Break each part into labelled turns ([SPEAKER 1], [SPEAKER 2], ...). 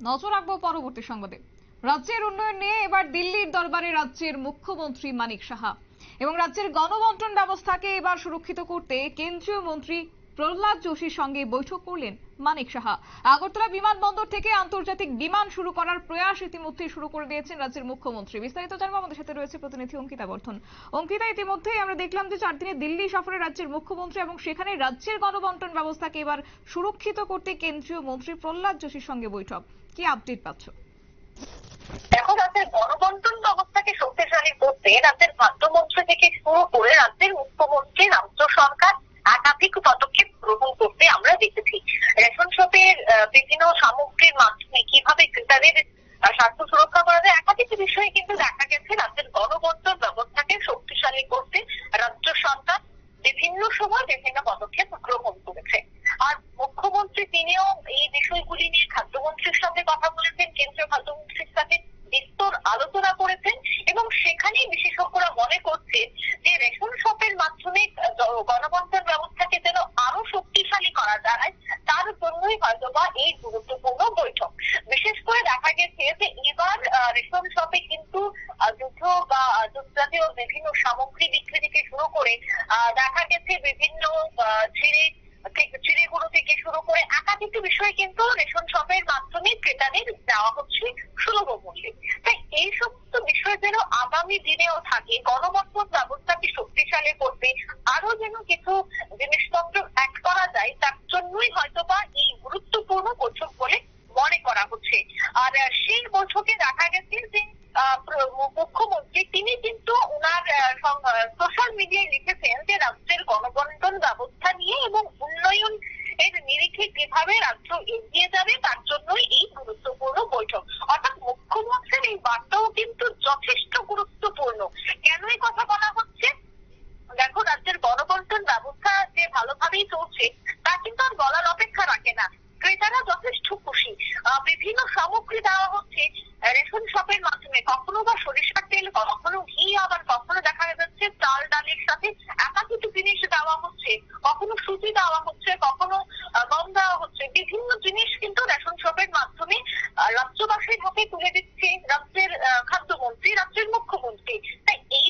[SPEAKER 1] নজর রাখবো পরবর্তী সংবাদে। রাজ্যের উন্নয়ন নিয়ে এবার দিল্লির দরবারে রাজ্যের মুখ্যমন্ত্রী মানিক সাহা এবং রাজ্যের গণবন্টন ব্যবস্থাকে এবার সুরক্ষিত করতে কেন্দ্রীয় মন্ত্রী প্রহ্লাদ যোশীর সঙ্গে বৈঠক করলেন মানিক সাহা। আগরতলা বিমানবন্দর থেকে আন্তর্জাতিক বিমান শুরু করার প্রয়াস ইতিমধ্যে শুরু করে দিয়েছেন রাজ্যের মুখ্যমন্ত্রী। বিস্তারিত জানবো, আমাদের সাথে রয়েছে প্রতিনিধি অঙ্কিতা বর্ধন। অঙ্কিতা, ইতিমধ্যেই আমরা দেখলাম যে 4 দিনের দিল্লি সফরে রাজ্যের মুখ্যমন্ত্রী এবং সেখানে রাজ্যের গণবন্টন ব্যবস্থাকে এবার সুরক্ষিত করতে কেন্দ্রীয় মন্ত্রী প্রহ্লাদ যোশীর সঙ্গে বৈঠক। কি আপডেট পাচ্ছ?
[SPEAKER 2] এখন রাজ্যের গণবন্টন ব্যবস্থাকে শক্তিশালী করতে রাজ্যের খাদ্যমন্ত্রী থেকে শুরু করে রাজ্যের মুখ্যমন্ত্রী, রাজ্য সরকার একাধিক পদক্ষেপ গ্রহণ করতে আমরা দেখেছি। রেশন শপের বিভিন্ন সামগ্রীর মাধ্যমে কিভাবে ক্রেতাদের স্বার্থ সুরক্ষা করা যায়, একাধিক বিষয়ে কিন্তু দেখা গেছে রাজ্যের গণবন্টন ব্যবস্থাকে শক্তিশালী করতে রাজ্য সরকার বিভিন্ন সময় বিভিন্ন পদক্ষেপ গ্রহণ করেছে। আর মুখ্যমন্ত্রী তিনিও এই বিষয়গুলি নিয়ে খাদ্যমন্ত্রীর সাথে কথা বলেছেন, কেন্দ্রীয় খাদ্যমন্ত্রীর সাথে বিস্তর আলোচনা করেছেন এবং সেখানেই বিশেষজ্ঞরা মনে করছেন যে রেশন শপের মাধ্যমে গণবন্টন ব্যবস্থাকে যেন আরো শক্তিশালী করা যায়, তার জন্যই হয়তোবা এই গুরুত্বপূর্ণ বৈঠক। বিশেষ করে দেখা গেছে যে এবার রেশন শপে কিন্তু দুধ বা দুধ জাতীয় বিভিন্ন সামগ্রী বিক্রি থেকে শুরু করে দেখা গেছে বিভিন্ন চিড়েগুলো থেকে শুরু করে একাধিক বিষয় কিন্তু রেশন শপের মাধ্যমে ক্রেতাদের দেওয়া হচ্ছে সুলভ মূল্যে। তাই এই সমস্ত বিষয় যেন আগামী দিনেও থাকে, গণবন্টন ব্যবস্থাকে শক্তিশালী করতে আরো যেন কিছু জিনিসপত্র অ্যাড করা যায়, তার জন্যই হয়তোবা এই গুরুত্বপূর্ণ বৈঠক বলে মনে করা হচ্ছে। আর সেই বৈঠকে দেখা গেছে যে মুখ্যমন্ত্রী তিনি কিন্তু ওনার সোশ্যাল মিডিয়ায় লিখেছেন যে রাজ্যের গণবন্টন ব্যবস্থা নিয়ে এবং উন্নয়ন এর নিরিখে কিভাবে রাজ্য এগিয়ে যাবে তার জন্যই এই গুরুত্বপূর্ণ বৈঠক। অর্থাৎ মুখ্যমন্ত্রীর এই বার্তাও কিন্তু যথেষ্ট গুরুত্বপূর্ণ। কেন এই কথা বলা হচ্ছে? দেখো, রাজ্যের গণবন্টন ব্যবস্থা যে ভালোভাবেই চলছে তা কিন্তু আর বলার অপেক্ষা রাখে না। ক্রেতারা যথেষ্ট খুশি। বিভিন্ন সামগ্রী দেওয়া হচ্ছে রেশন শপের মাধ্যমে, কখনো বা সরিষার তেল, কখনো ঘি, আবার কখনো দেখা যাচ্ছে চাল ডালের সাথে একাধিক জিনিস দেওয়া হচ্ছে, কখনো সুজি দেওয়া হচ্ছে, কখনো গম দেওয়া হচ্ছে। বিভিন্ন জিনিস কিন্তু রেশন শপের মাধ্যমে রাজ্যবাসীর হাতে তুলে দিচ্ছে রাজ্যের খাদ্যমন্ত্রী, রাজ্যের মুখ্যমন্ত্রী। তাই এই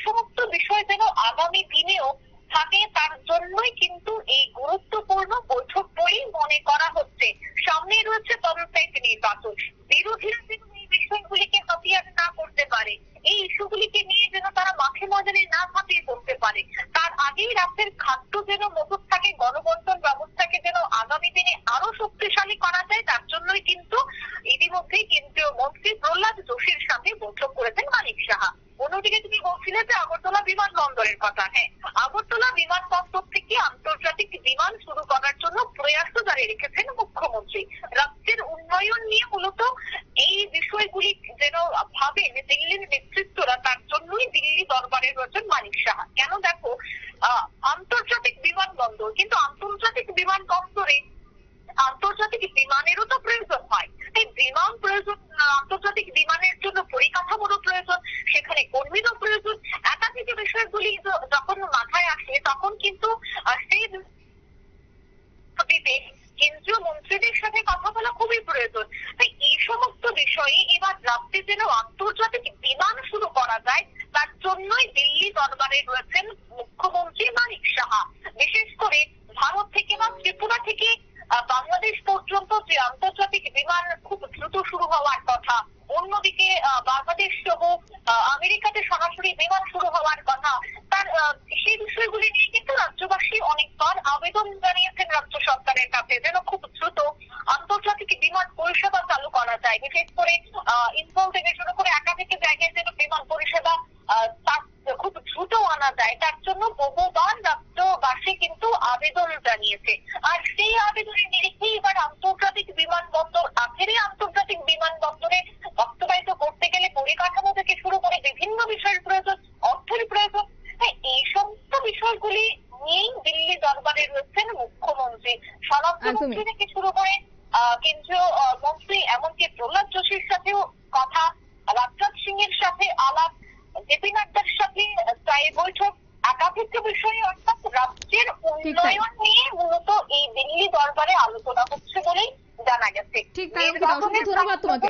[SPEAKER 2] সমস্ত বিষয় যেন আগামী দিনেও থাকে, তার জন্যই কিন্তু এই গুরুত্বপূর্ণ বৈঠক বলেই মনে করা হচ্ছে। সামনে রয়েছে পঞ্চায়েত নির্বাচন, বিরোধীরা যেন এই বিষয়গুলিকে হাতিয়ার না করতে পারে, এই ইস্যুগুলিকে নিয়ে যেন তারা মাঠে ময়দানে না ঝাঁপিয়ে পড়তে পারে, তার আগেই রাজ্যের খাদ্য যেন মজুত থাকে, গণবন্টন ব্যবস্থাকে যেন আগামী দিনে আরো শক্তিশালী করা যায়, তার জন্যই কিন্তু ইতিমধ্যেই কেন্দ্রীয় মন্ত্রী প্রহ্লাদ যোশীর সাথে বৈঠক করেছেন মানিক সাহা। অন্যদিকে তুমি বলছিলে যে আগরতলা বিমানবন্দরের কথা। হ্যাঁ, আগরতলা বিমানবন্দর থেকে আন্তর্জাতিক বিমান শুরু করার জন্য প্রয়াস জারি রেখেছেন মুখ্যমন্ত্রী। রাজ্যের উন্নয়ন নিয়ে মূলত এই বিষয়গুলি যেন ভাবেন দিল্লির নেতৃত্বরা, তার জন্যই দিল্লি দরবারে রয়েছেন মানিক সাহা। কেন? দেখো, আন্তর্জাতিক বিমানবন্দর, কিন্তু আন্তর্জাতিক বিমানবন্দরে আন্তর্জাতিক বিমানেরও তো প্রয়োজন হয়। এই বিমান প্রয়োজন, আন্তর্জাতিক বিমানের জন্য পরিকাঠামোরও প্রয়োজন, সেখানে কর্মীরও প্রয়োজন। একাধিক বিষয়গুলি যখন মাথায় আসে তখন কিন্তু সেই কেন্দ্রীয় মন্ত্রীদের সাথে কথা বলা খুবই প্রয়োজন। তাই এই সমস্ত বিষয়ে এবার রাজ্যে যেন আন্তর্জাতিক বিমান শুরু করা যায়, তার জন্যই দিল্লি দরবারে রয়েছেন মুখ্যমন্ত্রী মানিক সাহা। বিশেষ করে ভারত থেকে বা ত্রিপুরা থেকে বাংলাদেশ পর্যন্ত যে আন্তর্জাতিক বিমান খুব দ্রুত শুরু হওয়ার কথা, অন্যদিকে বাংলাদেশ সহ আমেরিকাতে সরাসরি বিমান শুরু হওয়ার কথা, তার সেই বিষয়গুলি নিয়ে কিন্তু রাজ্যবাসী অনেকবার আবেদন জানিয়েছেন রাজ্য সরকারের কাছে যেন খুব দ্রুত আন্তর্জাতিক বিমান পরিষেবা চালু করা যায়। বিশেষ করে ইম্ফল থেকে শুরু করে একাধিক জায়গায় যেন বিমান পরিষেবা খুব দ্রুত আনা যায়, তার জন্য বহুবার রাজ্যবাসী কিন্তু আবেদন জানিয়েছে। আর সেই আবেদনের নিরিখে এবার আন্তর্জাতিক বিমানবন্দর আন্তর্জাতিক বিমানবন্দরে বাস্তবায়িত করতে গেলে পরিকাঠামো থেকে শুরু করে বিভিন্ন বিষয়ের প্রয়োজন, অর্থের প্রয়োজন। তাই এই সমস্ত বিষয়গুলি নিয়েই দিল্লি দরবারে রয়েছেন মুখ্যমন্ত্রী। স্বরাষ্ট্রমন্ত্রী থেকে শুরু করে কেন্দ্রীয় মন্ত্রী, এমনকি প্রহ্লাদ যোশীর সাথেও কথা, রাজনাথ সিং এর সাথে আলাপ, জেপি নাড্ডার সাথে প্রায় বৈঠক, একাধিক বিষয়ে, অর্থাৎ রাজ্যের উন্নয়ন নিয়ে মূলত এই দিল্লি দরবারে আলোচনা হচ্ছে বলেই জানা গেছে।
[SPEAKER 1] ঠিক তাই অঙ্কিতা, অসংখ্য ধন্যবাদ তোমাকে।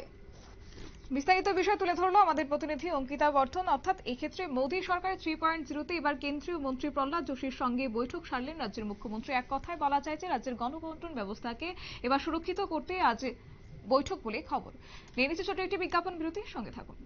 [SPEAKER 1] বিস্তারিত বিষয় তুলে ধরলো আমাদের প্রতিনিধি অঙ্কিতা বর্ধন। অর্থাৎ এক্ষেত্রে মোদী সরকারের 3.0-তে এবার কেন্দ্রীয় মন্ত্রী প্রহ্লাদ যোশীর সঙ্গে বৈঠক সারলেন রাজ্যের মুখ্যমন্ত্রী। এক কথায় বলা যায় যে রাজ্যের গণবন্টন ব্যবস্থাকে এবার সুরক্ষিত করতে আজ বৈঠক বলে খবর। নিয়ে নিচ্ছে ছোট একটি বিজ্ঞাপন বিরতি, সঙ্গে থাকুন।